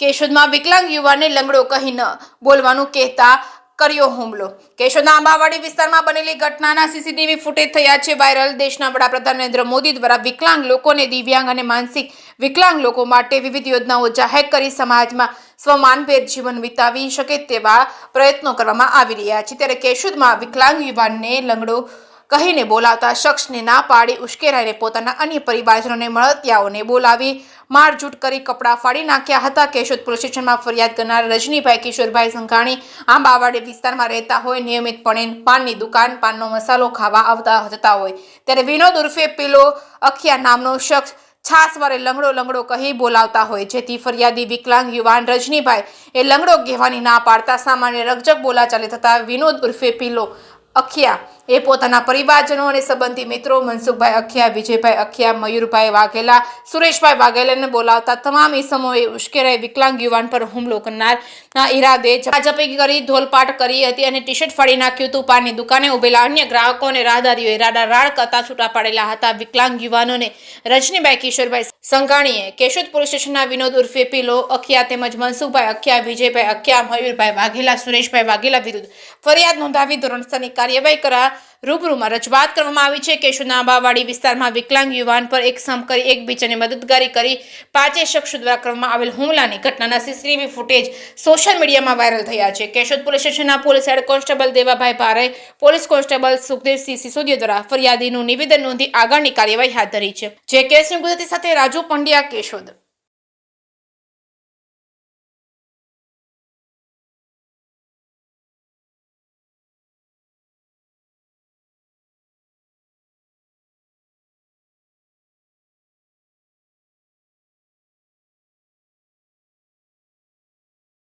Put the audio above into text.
કેશોદમાં વિકલાંગ યુવાનને લંગડો કહી ન બોલવાનું કહેતા કર્યો હુમલો। કેશોદના આંબાવાડી વિસ્તારમાં બનેલી ઘટનાના સીસીટીવી ફૂટેજ થયા છે વાયરલ। દેશના વડાપ્રધાન નરેન્દ્ર મોદી દ્વારા વિકલાંગ લોકોને, દિવ્યાંગ અને માનસિક વિકલાંગ લોકો માટે વિવિધ યોજનાઓ જાહેર કરી સમાજમાં સ્વમાનભેર જીવન વિતાવી શકે તેવા પ્રયત્નો કરવામાં આવી રહ્યા છે। ત્યારે કેશોદમાં વિકલાંગ યુવાનને લંગડો કહીને બોલાવતા શખ્સને ના પાડી ઉશ્કેરાઈને પોતાના અન્ય પરિવારજનોને મળતિયાઓને બોલાવી મારઝૂટ કરી કપડાં ફાડી નાખ્યા હતા। કેશોદ પોલીસ સ્ટેશનમાં ફરિયાદ કરનાર રજનીભાઈ કિશોરભાઈ સંઘાણી આંબાવાડી વિસ્તારમાં રહેતા હોય, નિયમિતપણે પાનની દુકાન, પાનનો મસાલો ખાવા આવતા જતા હોય। ત્યારે વિનોદ ઉર્ફે પીલો અખિયા નામનો શખ્સ છાસવારે લંગડો કહી બોલાવતા હોય, જેથી ફરિયાદી વિકલાંગ યુવાન રજનીભાઈ એ લંગડો કહેવાની ના પાડતા સામાન્ય રકઝક બોલાચાલી થતા વિનોદ ઉર્ફે પીલો અખિયા એ પોતાના પરિવારજનો અને સંબંધી મિત્રો મનસુખભાઈ અખિયા, વિજયભાઈ અખિયા, મયુરભાઈ વાઘેલા, સુરેશભાઈ વાઘેલાને બોલાવતા તમામ ઇસમોએ ઉશ્કેરાઈ વિકલાંગ યુવાન પર હુમલો કરનારના ઈરાદે ઝપાઝપી કરી ધોલપાટ કરી હતી અને ટી-શર્ટ ફાડી નાખ્યું હતું। પાનની દુકાને ઉભેલા અન્ય ગ્રાહકો અને રાહદારીઓએ રાડારાડ કરતા છૂટા પાડેલા હતા। વિકલાંગ યુવાનોને રજનીભાઈ કિશોરભાઈ સંઘાણીએ કેશોદ પોલીસ સ્ટેશનના વિનોદ ઉર્ફે પીલો અખિયા તેમજ મનસુખભાઈ અખિયા, વિજયભાઈ અખિયા, મયુરભાઈ વાઘેલા, સુરેશભાઈ વાઘેલા વિરુદ્ધ ફરિયાદ નોંધાવી ધોરણસરની કાર્યવાહી કરવા રૂબરૂમાં રજૂઆત કરવામાં આવી છે। કેશોદના આંબાવાડી વિસ્તારમાં વિકલાંગ યુવાન પર એક સમ કરી એકબીજાને મદદગારી કરી 5 શખ્સો દ્વારા કરવામાં આવેલ હુમલાની ઘટનાના સીસીટીવી ફૂટેજ સોશિયલ મીડિયામાં વાયરલ થયા છે। કેશોદ પોલીસ સ્ટેશનના પોલીસ હેડ કોન્સ્ટેબલ દેવાભાઈ ભારે, પોલીસ કોન્સ્ટેબલ સુખદેવસિંહ સિસોદિયા દ્વારા ફરિયાદીનું નિવેદન નોંધી આગળની કાર્યવાહી હાથ ધરી છે। જે કેસની ગુજરાતી સાથે રાજુ પંડ્યા, કેશોદ।